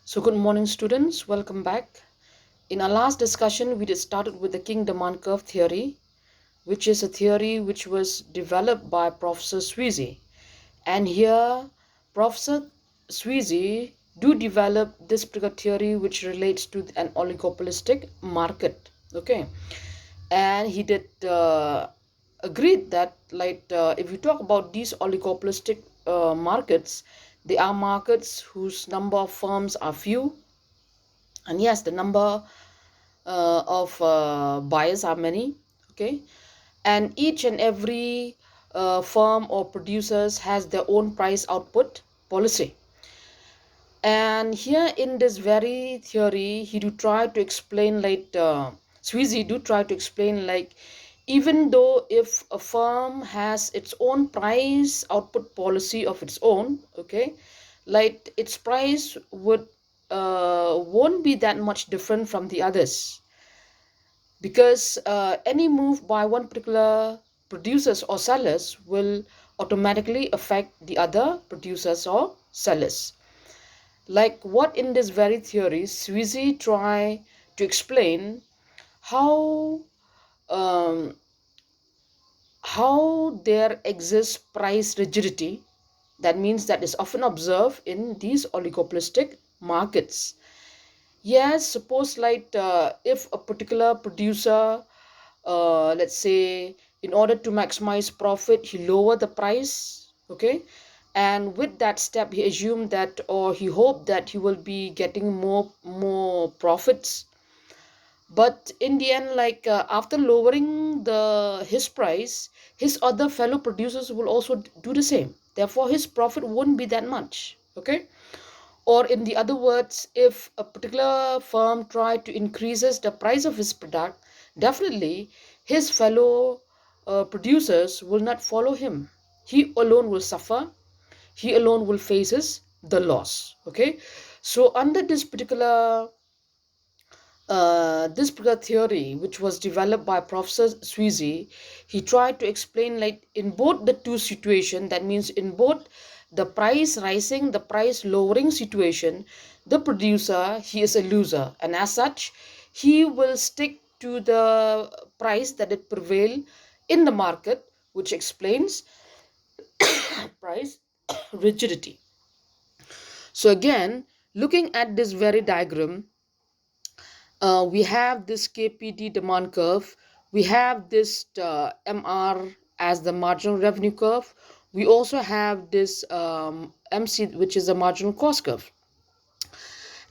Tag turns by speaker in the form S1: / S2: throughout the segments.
S1: So good morning students, welcome back. In our last discussion, we just started with the king demand curve theory, which is a theory which was developed by Professor Sweezy. And here, Professor Sweezy do develop this particular theory which relates to an oligopolistic market. Okay, and he did agreed that if you talk about these oligopolistic markets, they are markets whose number of firms are few, and yes, the number of buyers are many. Okay, and each and every firm or producers has their own price output policy. And here in this very theory, he do try to explain Sweezy do try to explain even though if a firm has its own price output policy of its own, okay, like its price would won't be that much different from the others, because any move by one particular producers or sellers will automatically affect the other producers or sellers. Like what in this very theory, Sweezy try to explain how um, how there exists price rigidity. That means that is often observed in these oligopolistic markets. Yes, suppose if a particular producer, let's say, in order to maximize profit, he lower the price, okay, and with that step, he assumed that, or he hoped that he will be getting more profits. But in the end, after lowering the his price, his other fellow producers will also do the same. Therefore, his profit won't be that much, okay. Or in the other words, if a particular firm try to increases the price of his product, definitely his fellow producers will not follow him. He alone will suffer. He alone will faces the loss. Okay, so under this particular theory, which was developed by Professor Sweezy, he tried to explain like in both the two situation. That means in both the price rising, the price lowering situation, the producer, he is a loser, and as such, he will stick to the price that it prevail in the market, which explains price rigidity. So again, looking at this very diagram, we have this KPD demand curve. We have this MR as the marginal revenue curve. We also have this MC, which is the marginal cost curve.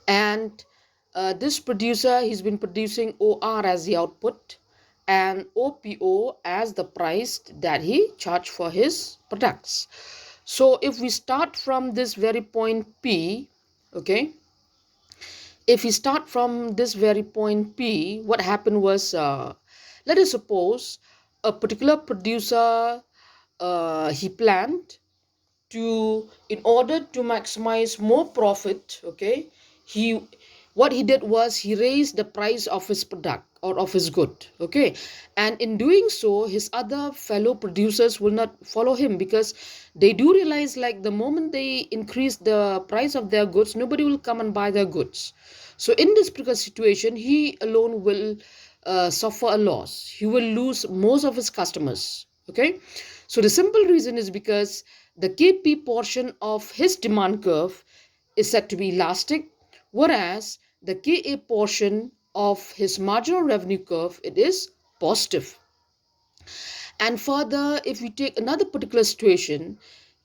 S1: And this producer, he's been producing OR as the output and OPO as the price that he charged for his products. So if we start from this very point P, okay, if we start from this very point P, what happened was, let us suppose a particular producer, he planned to, in order to maximize more profit, okay, he what he did was he raised the price of his product or of his good, okay, and in doing so his other fellow producers will not follow him, because they do realize like the moment they increase the price of their goods, nobody will come and buy their goods. So in this particular situation, he alone will suffer a loss. He will lose most of his customers, okay. So the simple reason is because the KP portion of his demand curve is said to be elastic, whereas the KA portion of his marginal revenue curve, it is positive. And further, if we take another particular situation,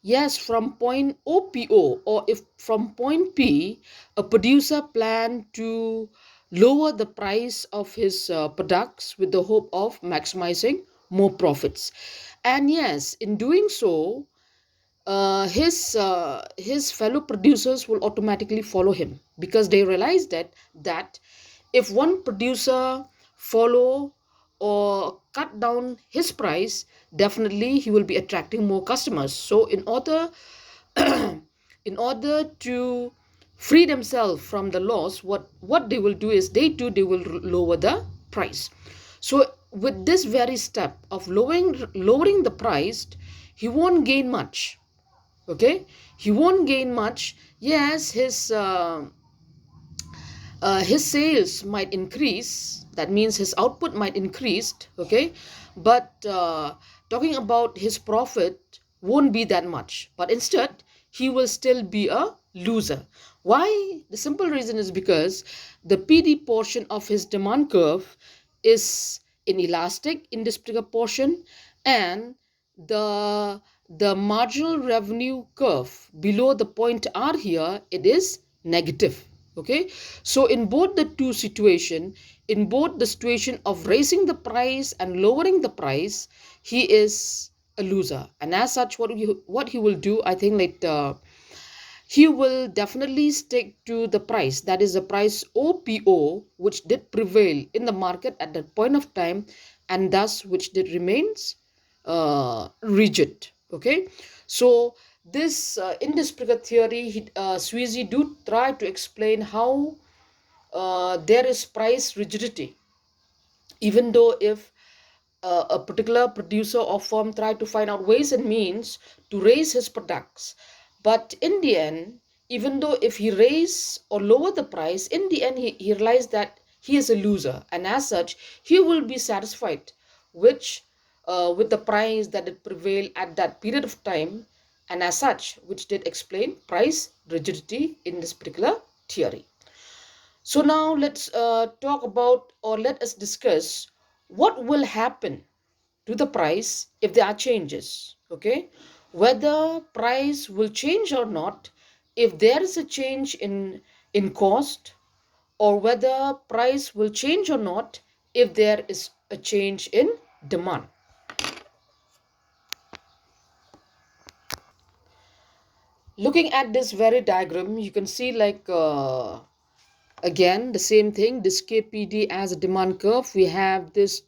S1: yes, from point OPO, or if from point P, a producer planned to lower the price of his products with the hope of maximizing more profits. And yes, in doing so, his fellow producers will automatically follow him, because they realize that if one producer follow or cut down his price, definitely he will be attracting more customers. So in order to free themselves from the loss, what they will do is they will lower the price. So with this very step of lowering the price, he won't gain much, okay. He won't gain much. Yes, his his sales might increase, that means his output might increase, okay, but talking about his profit won't be that much, but instead he will still be a loser. Why? The simple reason is because the PD portion of his demand curve is inelastic in this particular portion, and the the marginal revenue curve below the point R here, it is negative. Okay, so in both the two situation, in both the situation of raising the price and lowering the price, he is a loser. And as such, what he will do, I think, like he will definitely stick to the price, that is the price OPO, which did prevail in the market at that point of time, and thus which did remains rigid. Okay, so this in this particular theory, Sweezy do try to explain how there is price rigidity, even though if a particular producer or firm try to find out ways and means to raise his products, but in the end, even though if he raise or lower the price, in the end he realized that he is a loser, and as such he will be satisfied which with the price that it prevailed at that period of time, and as such which did explain price rigidity in this particular theory. So now let's talk about, or let us discuss what will happen to the price if there are changes. Okay, whether price will change or not if there is a change in cost, or whether price will change or not if there is a change in demand. Looking at this very diagram, you can see like again the same thing, this KPD as a demand curve. We have this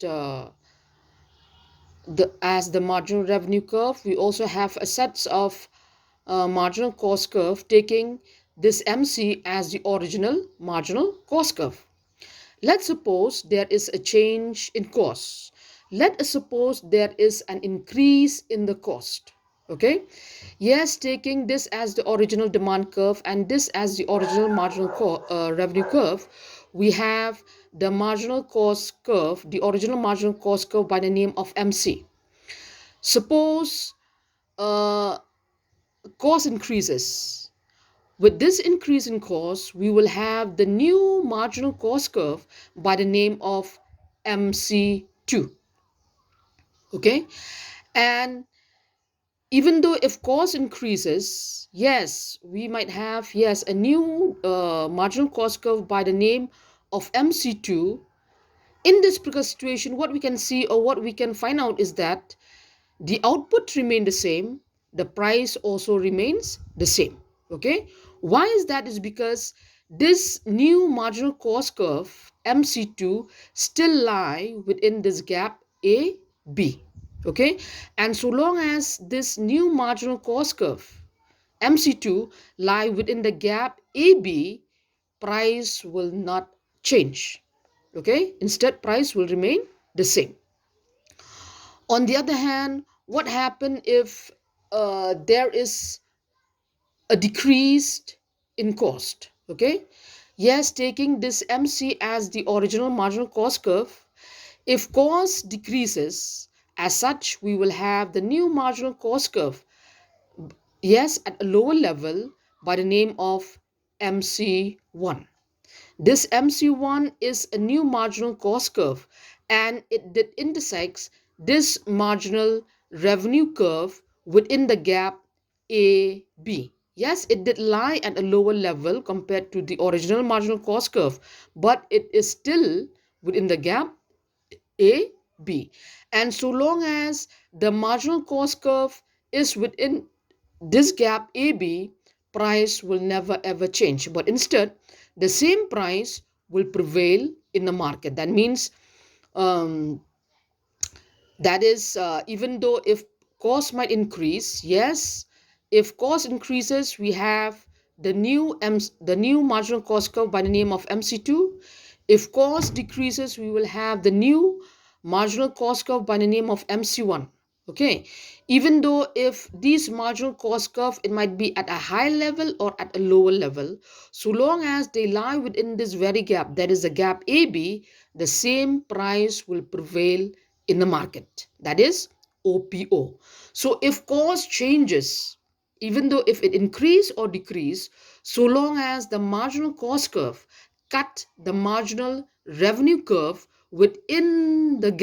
S1: as the marginal revenue curve. We also have a sets of marginal cost curve, taking this MC as the original marginal cost curve. Let's suppose there is a change in cost. Let us suppose there is an increase in the cost. Okay, yes, taking this as the original demand curve and this as the original marginal revenue curve, we have the marginal cost curve, the original marginal cost curve by the name of MC. Suppose uh, cost increases. With this increase in cost, we will have the new marginal cost curve by the name of MC2. Okay, and even though if cost increases, yes, we might have, yes, a new marginal cost curve by the name of MC2. In this particular situation, what we can see or what we can find out is that the output remain the same, the price also remains the same. Okay, why is that? Is because this new marginal cost curve MC2 still lie within this gap A B. Okay, and so long as this new marginal cost curve MC2 lie within the gap AB, price will not change. Okay, instead price will remain the same. On the other hand, what happens if there is a decrease in cost? Okay, yes, taking this MC as the original marginal cost curve, if cost decreases, as such we will have the new marginal cost curve, yes, at a lower level by the name of MC1. This MC1 is a new marginal cost curve, and it intersects this marginal revenue curve within the gap AB. Yes, it did lie at a lower level compared to the original marginal cost curve, but it is still within the gap AB. And so long as the marginal cost curve is within this gap AB, price will never ever change, but instead the same price will prevail in the market. That means um, that is even though if cost might increase, yes, if cost increases, we have the new marginal cost curve by the name of MC2. If cost decreases, we will have the new marginal cost curve by the name of MC1. Okay, even though if these marginal cost curve, it might be at a high level or at a lower level, so long as they lie within this very gap, that is the gap AB, the same price will prevail in the market, that is OPO. So if cost changes, even though if it increase or decrease, so long as the marginal cost curve cut the marginal revenue curve within the